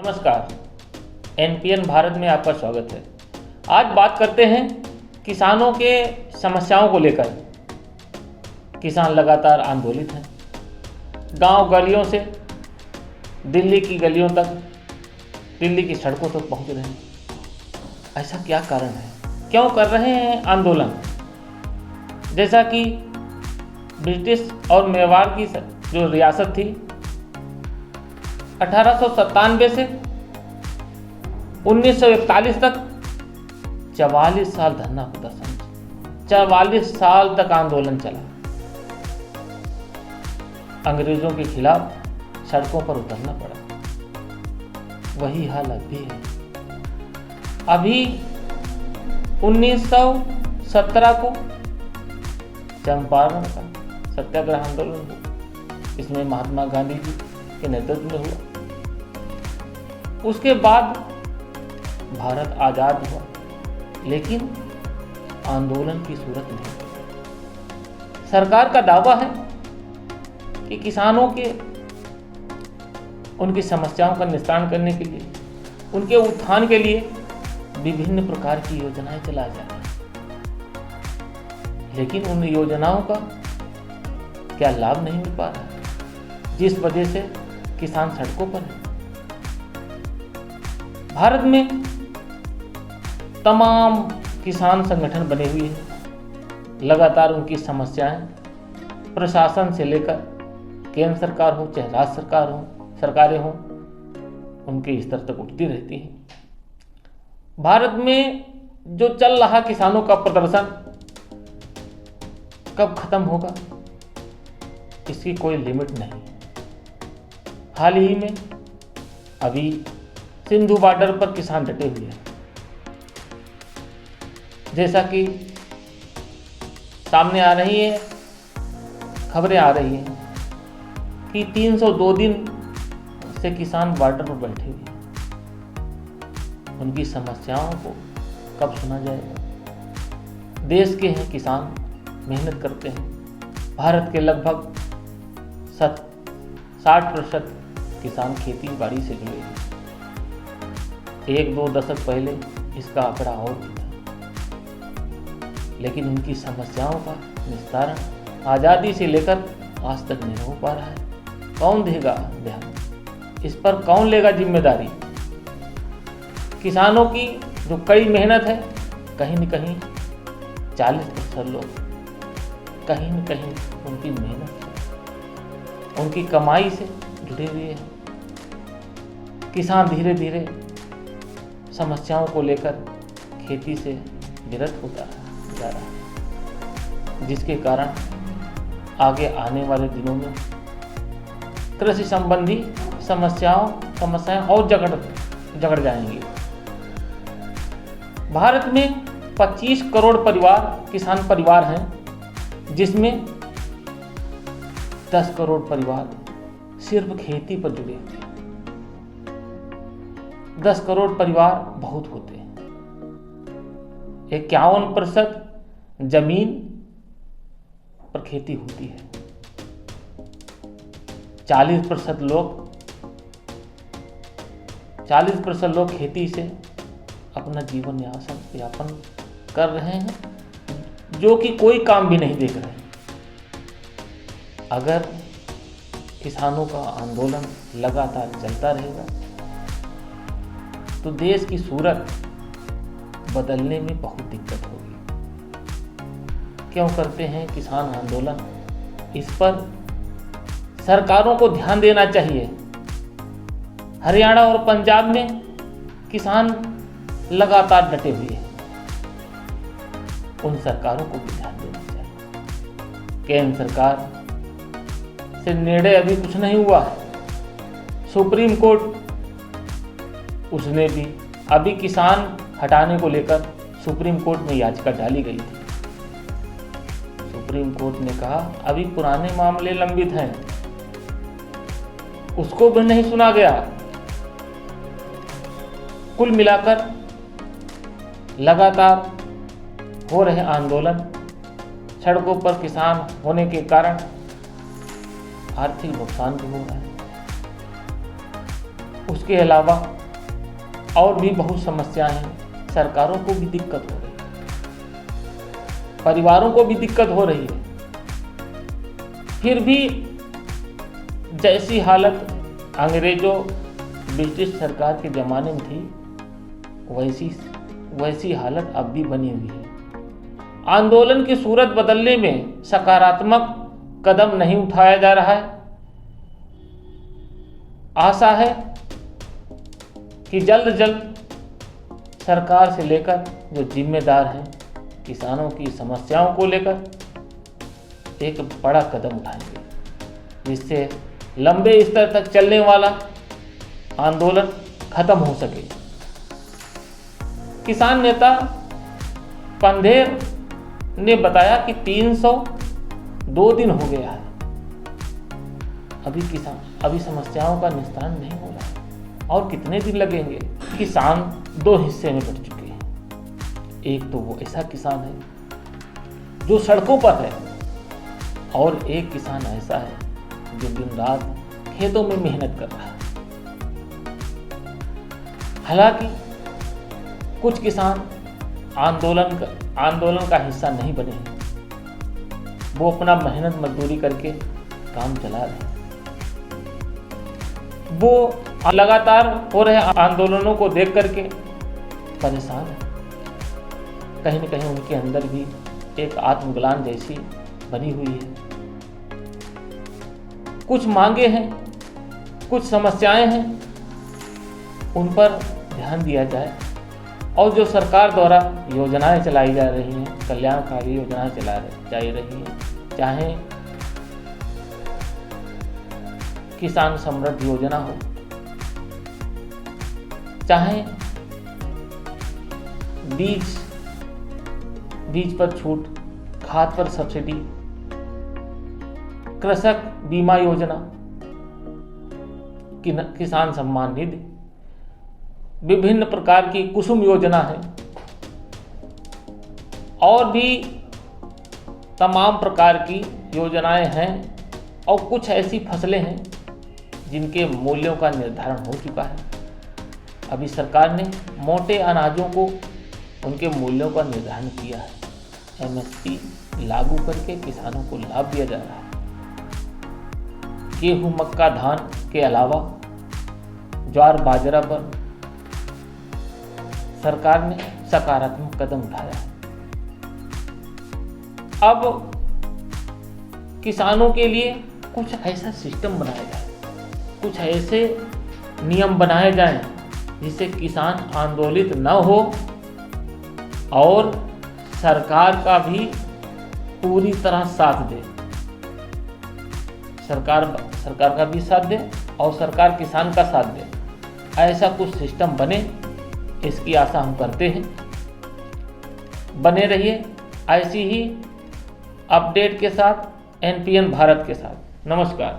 नमस्कार, एनपीएन भारत में आपका स्वागत है। आज बात करते हैं किसानों के समस्याओं को लेकर। किसान लगातार आंदोलित हैं, गांव गलियों से दिल्ली की गलियों तक, दिल्ली की सड़कों तक पहुंच रहे हैं। ऐसा क्या कारण है, क्यों कर रहे हैं आंदोलन? जैसा कि ब्रिटिश और मेवाड़ की जो रियासत थी, 1897 से 1941 तक 44 साल धरना प्रदर्शन, 44 साल तक आंदोलन चला। अंग्रेजों के खिलाफ सड़कों पर उतरना पड़ा। वही हाल अभी है। अभी 1917 को चंपारण का सत्याग्रह आंदोलन हुआ। इसमें महात्मा गांधी जी के नेतृत्व में हुआ। उसके बाद भारत आजाद हुआ, लेकिन आंदोलन की सूरत नहीं। सरकार का दावा है कि किसानों के उनकी समस्याओं का निस्तारण करने के लिए, उनके उत्थान के लिए विभिन्न प्रकार की योजनाएं चलाई जा रही हैं, लेकिन उन योजनाओं का क्या लाभ नहीं मिल पा रहा है, जिस वजह से किसान सड़कों पर है। भारत में तमाम किसान संगठन बने हुए हैं। लगातार उनकी समस्याएं प्रशासन से लेकर केंद्र सरकार हो चाहे राज्य सरकार हो, सरकारें हों, उनके स्तर तक उठती रहती हैं। भारत में जो चल रहा किसानों का प्रदर्शन कब खत्म होगा, इसकी कोई लिमिट नहीं। हाल ही में अभी सिंधु बॉर्डर पर किसान डटे हुए हैं। जैसा कि सामने आ रही है, खबरें आ रही हैं कि 302 दिन से किसान बॉर्डर पर बैठे हुए हैं। उनकी समस्याओं को कब सुना जाएगा? देश के हैं किसान, मेहनत करते हैं। भारत के लगभग 60% किसान खेती बाड़ी से जुड़े हैं। 1-2 दशक पहले इसका आंकड़ा और भी था, लेकिन उनकी समस्याओं का निस्तारण आज़ादी से लेकर आज तक नहीं हो पा रहा है। कौन देगा ध्यान? इस पर कौन लेगा जिम्मेदारी? किसानों की जो कड़ी मेहनत है, कहीं न कहीं 40% लोग कहीं न कहीं उनकी मेहनत से, उनकी कमाई से जुड़े हुए हैं। किसान धीरे धीरे समस्याओं को लेकर खेती से विरत होता जा रहा है, जिसके कारण आगे आने वाले दिनों में कृषि संबंधी समस्याएं और जगड़ जाएंगी। भारत में 25 करोड़ किसान परिवार हैं, जिसमें 10 करोड़ परिवार सिर्फ खेती पर जुड़े हुए हैं। 10 करोड़ परिवार बहुत होते हैं। 51% जमीन पर खेती होती है। 40% लोग खेती से अपना जीवन यापन कर रहे हैं, जो कि कोई काम भी नहीं देख रहे हैं। अगर किसानों का आंदोलन लगातार चलता रहेगा तो देश की सूरत बदलने में बहुत दिक्कत होगी। क्यों करते हैं किसान आंदोलन? इस पर सरकारों को ध्यान देना चाहिए। हरियाणा और पंजाब में किसान लगातार डटे हुए हैं, उन सरकारों को भी ध्यान देना चाहिए। केंद्र सरकार से निर्णय अभी कुछ नहीं हुआ है। सुप्रीम कोर्ट, उसने भी अभी किसान हटाने को लेकर सुप्रीम कोर्ट में याचिका डाली गई थी। सुप्रीम कोर्ट ने कहा अभी पुराने मामले लंबित हैं, उसको भी नहीं सुना गया। कुल मिलाकर लगातार हो रहे आंदोलन, सड़कों पर किसान होने के कारण आर्थिक नुकसान भी हो रहा है। उसके अलावा और भी बहुत समस्याएं हैं। सरकारों को भी दिक्कत हो रही है, परिवारों को भी दिक्कत हो रही है। फिर भी जैसी हालत अंग्रेजों ब्रिटिश सरकार के ज़माने में थी वैसी हालत अब भी बनी हुई है। आंदोलन की सूरत बदलने में सकारात्मक कदम नहीं उठाया जा रहा है। आशा है कि जल्द सरकार से लेकर जो जिम्मेदार हैं किसानों की समस्याओं को लेकर एक बड़ा कदम उठाएंगे, जिससे लंबे स्तर तक चलने वाला आंदोलन खत्म हो सके। किसान नेता पंधेर ने बताया कि 302 दिन हो गया है, अभी समस्याओं का निस्तारण नहीं हो रहा है और कितने दिन लगेंगे। किसान दो हिस्से में बट चुके हैं। एक तो वो ऐसा किसान है जो सड़कों पर है और एक किसान ऐसा है जो दिन रात खेतों में मेहनत कर रहा है। हालांकि कुछ किसान आंदोलन का हिस्सा नहीं बने हैं, वो अपना मेहनत मजदूरी करके काम चला रहे हैं। वो लगातार हो रहे आंदोलनों को देख करके परेशान है। कहीं न कहीं उनके अंदर भी एक आत्मग्लानि जैसी बनी हुई है। कुछ मांगे हैं, कुछ समस्याएं हैं, उन पर ध्यान दिया जाए और जो सरकार द्वारा योजनाएं चलाई जा रही हैं, कल्याणकारी योजनाएं चलाई रही हैं, चाहे किसान समृद्धि योजना हो, चाहे बीज पर छूट, खाद पर सब्सिडी, कृषक बीमा योजना, किसान सम्मान निधि, विभिन्न प्रकार की कुसुम योजना है और भी तमाम प्रकार की योजनाएं हैं। और कुछ ऐसी फसलें हैं जिनके मूल्यों का निर्धारण हो चुका है। अभी सरकार ने मोटे अनाजों को उनके मूल्यों का निर्धारण किया है। MSP लागू करके किसानों को लाभ दिया जा रहा है। गेहूं, मक्का, धान के अलावा ज्वार, बाजरा पर सरकार ने सकारात्मक कदम उठाया है। अब किसानों के लिए कुछ ऐसा सिस्टम बनाया जाए, कुछ ऐसे नियम बनाए जाएं जिससे किसान आंदोलित न हो और सरकार का भी पूरी तरह साथ दे। सरकार का भी साथ दे और सरकार किसान का साथ दे। ऐसा कुछ सिस्टम बने, इसकी आशा हम करते हैं। बने रहिए ऐसी ही अपडेट के साथ, NPN भारत के साथ। नमस्कार।